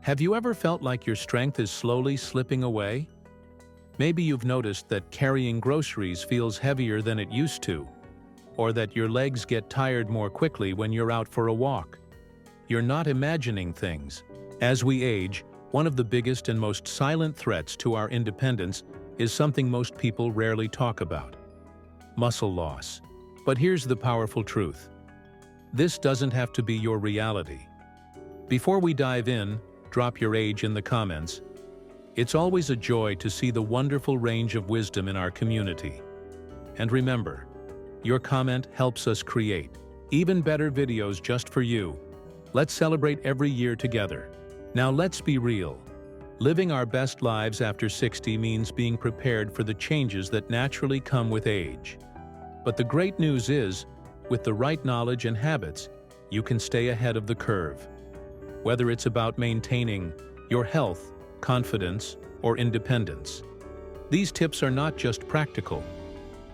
Have you ever felt like your strength is slowly slipping away? Maybe you've noticed that carrying groceries feels heavier than it used to, or that your legs get tired more quickly when you're out for a walk. You're not imagining things. As we age, one of the biggest and most silent threats to our independence is something most people rarely talk about: muscle loss. But here's the powerful truth. This doesn't have to be your reality. Before we dive in, drop your age in the comments. It's always a joy to see the wonderful range of wisdom in our community. And remember, your comment helps us create even better videos just for you. Let's celebrate every year together. Now let's be real. Living our best lives after 60 means being prepared for the changes that naturally come with age. But the great news is, with the right knowledge and habits, you can stay ahead of the curve. Whether it's about maintaining your health, confidence, or independence. These tips are not just practical.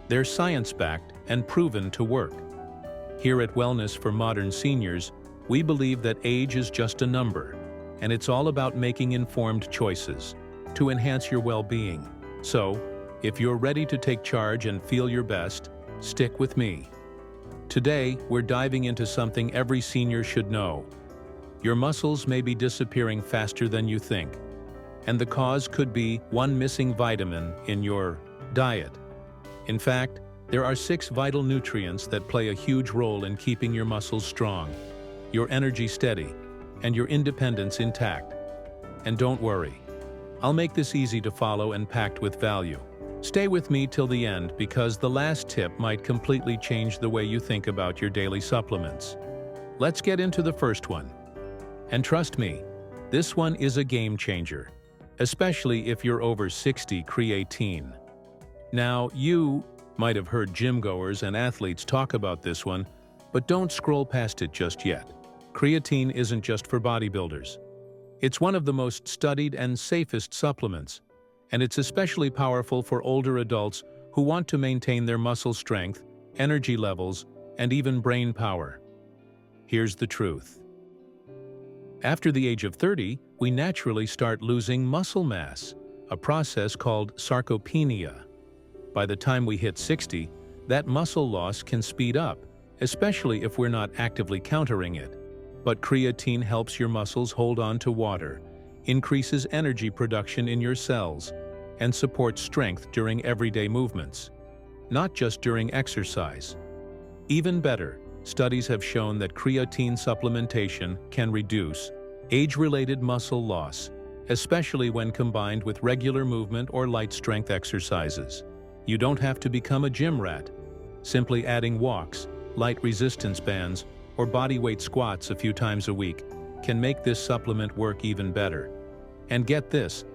They're science-backed and proven to work. Here at Wellness for Modern Seniors, we believe that age is just a number, and it's all about making informed choices to enhance your well-being. So, if you're ready to take charge and feel your best, stick with me. Today, we're diving into something every senior should know. Your muscles may be disappearing faster than you think, and the cause could be one missing vitamin in your diet. In fact, there are 6 vital nutrients that play a huge role in keeping your muscles strong, your energy steady, and your independence intact. And don't worry, I'll make this easy to follow and packed with value. Stay with me till the end because the last tip might completely change the way you think about your daily supplements. Let's get into the first one. And trust me, this one is a game changer, especially if you're over 60. Creatine. Now, you might have heard gym goers and athletes talk about this one, but don't scroll past it just yet. Creatine isn't just for bodybuilders. It's one of the most studied and safest supplements, and it's especially powerful for older adults who want to maintain their muscle strength, energy levels, and even brain power. Here's the truth. After the age of 30, we naturally start losing muscle mass, a process called sarcopenia. By the time we hit 60, that muscle loss can speed up, especially if we're not actively countering it. But creatine helps your muscles hold on to water, increases energy production in your cells, and supports strength during everyday movements, not just during exercise. Even better, studies have shown that creatine supplementation can reduce age-related muscle loss, especially when combined with regular movement or light strength exercises. You don't have to become a gym rat. Simply adding walks, light resistance bands, or bodyweight squats a few times a week can make this supplement work even better. And get this,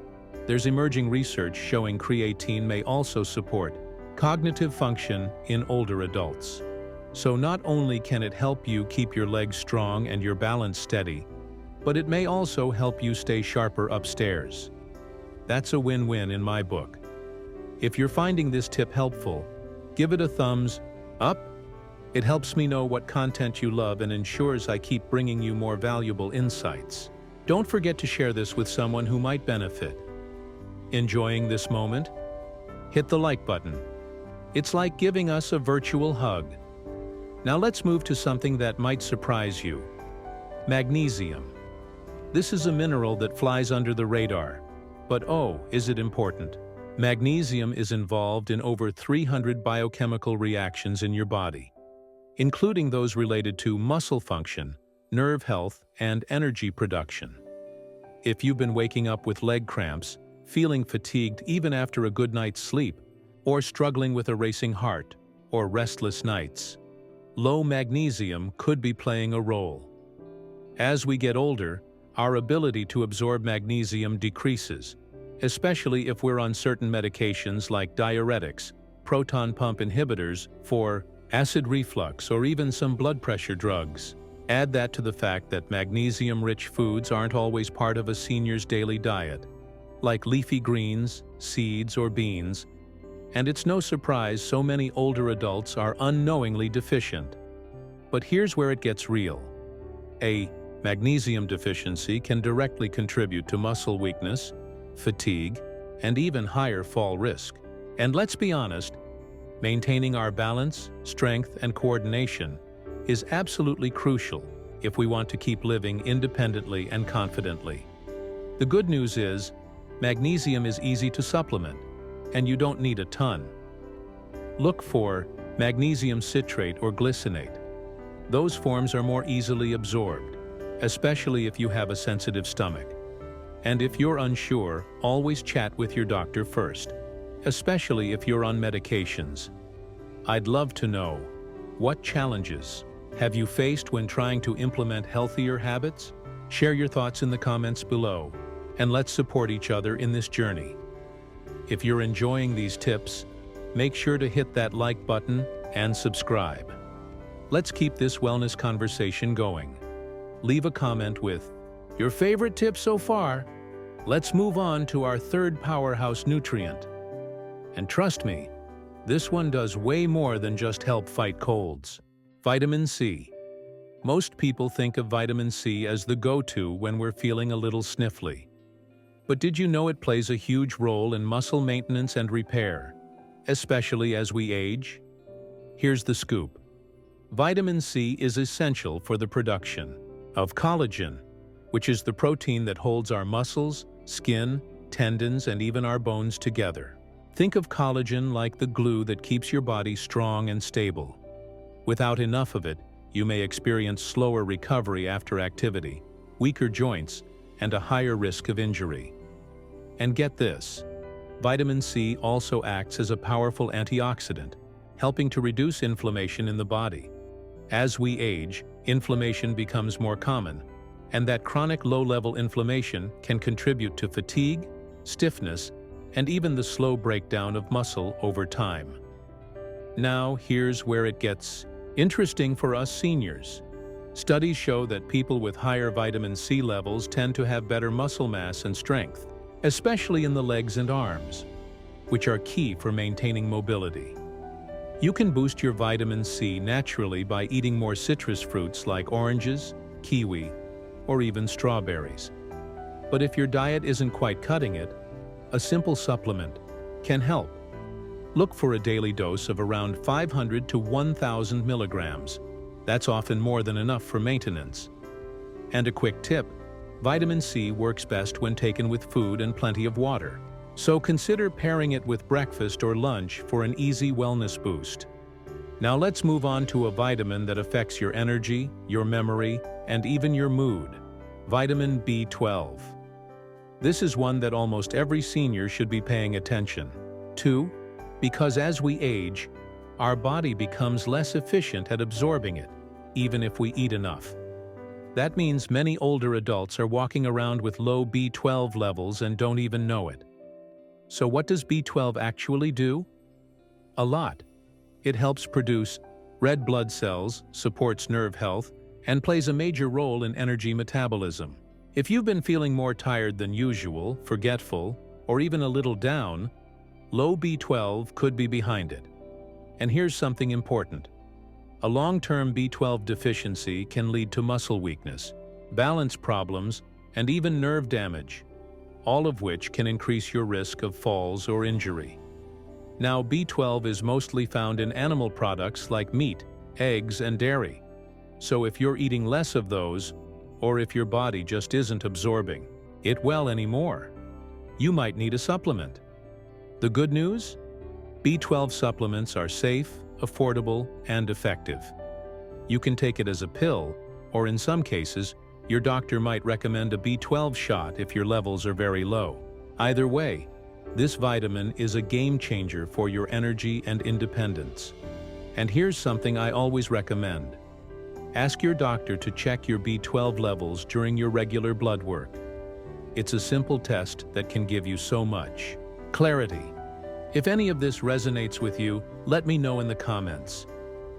there's emerging research showing creatine may also support cognitive function in older adults. So not only can it help you keep your legs strong and your balance steady, but it may also help you stay sharper upstairs. That's a win-win in my book. If you're finding this tip helpful, give it a thumbs up. It helps me know what content you love and ensures I keep bringing you more valuable insights. Don't forget to share this with someone who might benefit. Enjoying this moment? Hit the like button. It's like giving us a virtual hug. Now let's move to something that might surprise you. Magnesium. This is a mineral that flies under the radar. But oh, is it important? Magnesium is involved in over 300 biochemical reactions in your body, including those related to muscle function, nerve health, and energy production. If you've been waking up with leg cramps, feeling fatigued even after a good night's sleep, or struggling with a racing heart or restless nights, low magnesium could be playing a role. As we get older, our ability to absorb magnesium decreases, especially if we're on certain medications like diuretics, proton pump inhibitors for acid reflux, or even some blood pressure drugs. Add that to the fact that magnesium-rich foods aren't always part of a senior's daily diet, like leafy greens, seeds, or beans, and it's no surprise so many older adults are unknowingly deficient. But here's where it gets real. A Magnesium deficiency can directly contribute to muscle weakness, fatigue, and even higher fall risk. And let's be honest, maintaining our balance, strength, and coordination is absolutely crucial if we want to keep living independently and confidently. The good news is, magnesium is easy to supplement, and you don't need a ton. Look for magnesium citrate or glycinate. Those forms are more easily absorbed, especially if you have a sensitive stomach. And if you're unsure, always chat with your doctor first, especially if you're on medications. I'd love to know, what challenges have you faced when trying to implement healthier habits? Share your thoughts in the comments below, and let's support each other in this journey. If you're enjoying these tips, make sure to hit that like button and subscribe. Let's keep this wellness conversation going. Leave a comment with your favorite tip so far. Let's move on to our third powerhouse nutrient. And trust me, this one does way more than just help fight colds. Vitamin C. Most people think of vitamin C as the go-to when we're feeling a little sniffly. But did you know it plays a huge role in muscle maintenance and repair, especially as we age? Here's the scoop. Vitamin C is essential for the production of collagen, which is the protein that holds our muscles, skin, tendons, and even our bones together. Think of collagen like the glue that keeps your body strong and stable. Without enough of it, you may experience slower recovery after activity, weaker joints, and a higher risk of injury. And get this, vitamin C also acts as a powerful antioxidant, helping to reduce inflammation in the body. As we age, inflammation becomes more common, and that chronic low-level inflammation can contribute to fatigue, stiffness, and even the slow breakdown of muscle over time. Now, here's where it gets interesting for us seniors. Studies show that people with higher vitamin C levels tend to have better muscle mass and strength, especially in the legs and arms, which are key for maintaining mobility. You can boost your vitamin C naturally by eating more citrus fruits like oranges, kiwi, or even strawberries. But if your diet isn't quite cutting it, a simple supplement can help. Look for a daily dose of around 500 to 1,000 milligrams. That's often more than enough for maintenance. And a quick tip, vitamin C works best when taken with food and plenty of water. So consider pairing it with breakfast or lunch for an easy wellness boost. Now let's move on to a vitamin that affects your energy, your memory, and even your mood. Vitamin B12. This is one that almost every senior should be paying attention to, because as we age, our body becomes less efficient at absorbing it, even if we eat enough. That means many older adults are walking around with low B12 levels and don't even know it. So what does B12 actually do? A lot. It helps produce red blood cells, supports nerve health, and plays a major role in energy metabolism. If you've been feeling more tired than usual, forgetful, or even a little down, low B12 could be behind it. And here's something important. A long-term B12 deficiency can lead to muscle weakness, balance problems, and even nerve damage, all of which can increase your risk of falls or injury. Now, B12 is mostly found in animal products like meat, eggs, and dairy. So if you're eating less of those, or if your body just isn't absorbing it well anymore, you might need a supplement. The good news? B12 supplements are safe, affordable, and effective. You can take it as a pill, or in some cases, your doctor might recommend a B12 shot if your levels are very low. Either way, this vitamin is a game changer for your energy and independence. And here's something I always recommend. Ask your doctor to check your B12 levels during your regular blood work. It's a simple test that can give you so much clarity. If any of this resonates with you, let me know in the comments.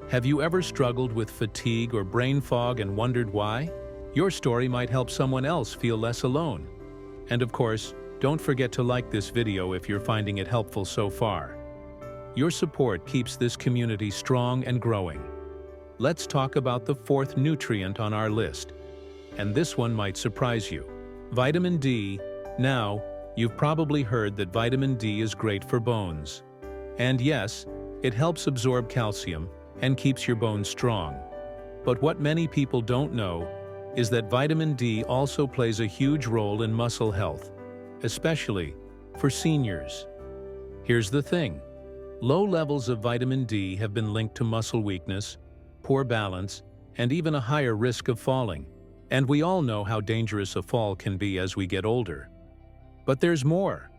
Have you ever struggled with fatigue or brain fog and wondered why? Your story might help someone else feel less alone. And of course, don't forget to like this video if you're finding it helpful so far. Your support keeps this community strong and growing. Let's talk about the fourth nutrient on our list, and this one might surprise you. Vitamin D. Now, you've probably heard that vitamin D is great for bones. And yes, it helps absorb calcium and keeps your bones strong. But what many people don't know is that vitamin D also plays a huge role in muscle health, especially for seniors. Here's the thing. Low levels of vitamin D have been linked to muscle weakness, poor balance, and even a higher risk of falling. And we all know how dangerous a fall can be as we get older. But there's more.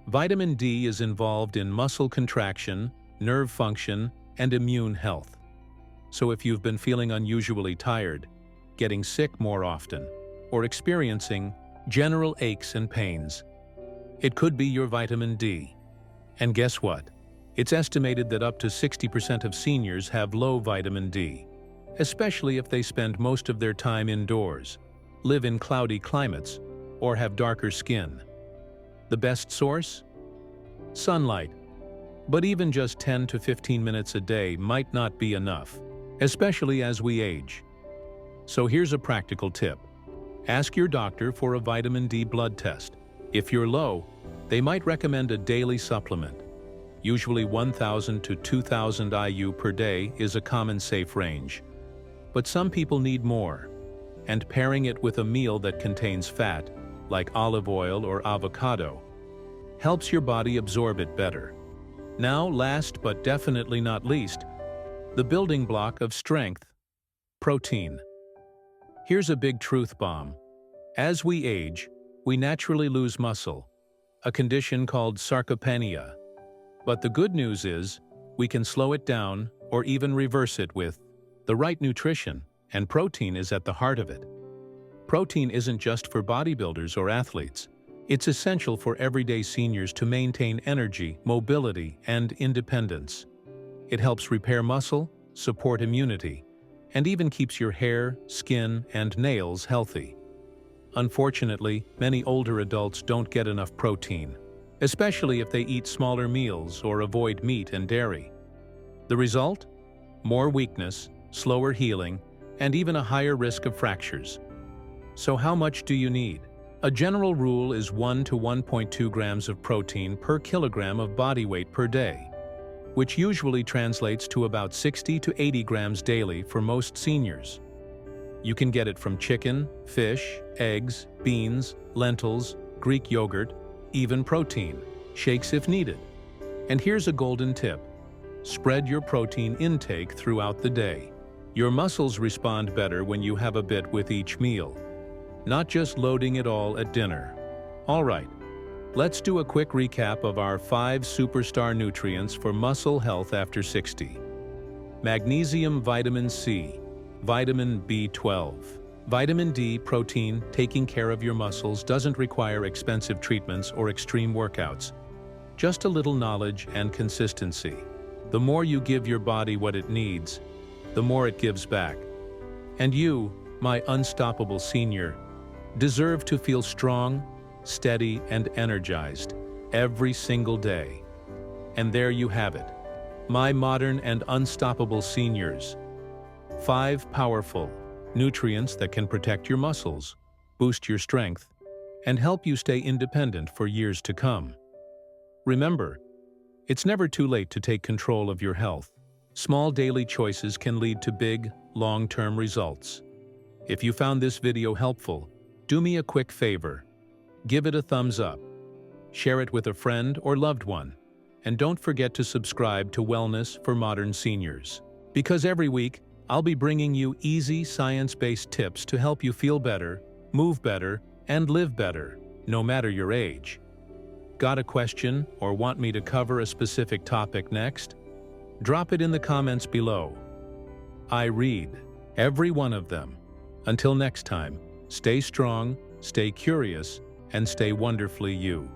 Vitamin D is involved in muscle contraction, nerve function, and immune health. So if you've been feeling unusually tired, getting sick more often, or experiencing general aches and pains, it could be your vitamin D. And guess what? It's estimated that up to 60% of seniors have low vitamin D, especially if they spend most of their time indoors, live in cloudy climates, or have darker skin. The best source? Sunlight. But even just 10 to 15 minutes a day might not be enough, especially as we age. So here's a practical tip. Ask your doctor for a vitamin D blood test. If you're low, they might recommend a daily supplement. Usually 1,000 to 2,000 IU per day is a common safe range. But some people need more, and pairing it with a meal that contains fat, like olive oil or avocado, helps your body absorb it better. Now, last but definitely not least, the building block of strength: protein. Here's a big truth bomb. As we age, we naturally lose muscle, a condition called sarcopenia. But the good news is, we can slow it down or even reverse it with the right nutrition, and protein is at the heart of it. Protein isn't just for bodybuilders or athletes. It's essential for everyday seniors to maintain energy, mobility, and independence. It helps repair muscle, support immunity, and even keeps your hair, skin, and nails healthy. Unfortunately, many older adults don't get enough protein, especially if they eat smaller meals or avoid meat and dairy. The result? More weakness, slower healing, and even a higher risk of fractures. So how much do you need? A general rule is 1 to 1.2 grams of protein per kilogram of body weight per day, which usually translates to about 60 to 80 grams daily for most seniors. You can get it from chicken, fish, eggs, beans, lentils, Greek yogurt, even protein, shakes if needed. And here's a golden tip. Spread your protein intake throughout the day. Your muscles respond better when you have a bit with each meal, not just loading it all at dinner. All right, let's do a quick recap of our 5 superstar nutrients for muscle health after 60. Magnesium, vitamin C, vitamin B12. Vitamin D, protein, taking care of your muscles doesn't require expensive treatments or extreme workouts. Just a little knowledge and consistency. The more you give your body what it needs, the more it gives back. And you, my unstoppable senior, deserve to feel strong, steady, and energized every single day. And there you have it, my modern and unstoppable seniors. 5 powerful nutrients that can protect your muscles, boost your strength, and help you stay independent for years to come. Remember, it's never too late to take control of your health. Small daily choices can lead to big, long-term results. If you found this video helpful, do me a quick favor. Give it a thumbs up. Share it with a friend or loved one. And don't forget to subscribe to Wellness for Modern Seniors. Because every week, I'll be bringing you easy, science-based tips to help you feel better, move better, and live better, no matter your age. Got a question or want me to cover a specific topic next? Drop it in the comments below. I read every one of them. Until next time, stay strong, stay curious, and stay wonderfully you.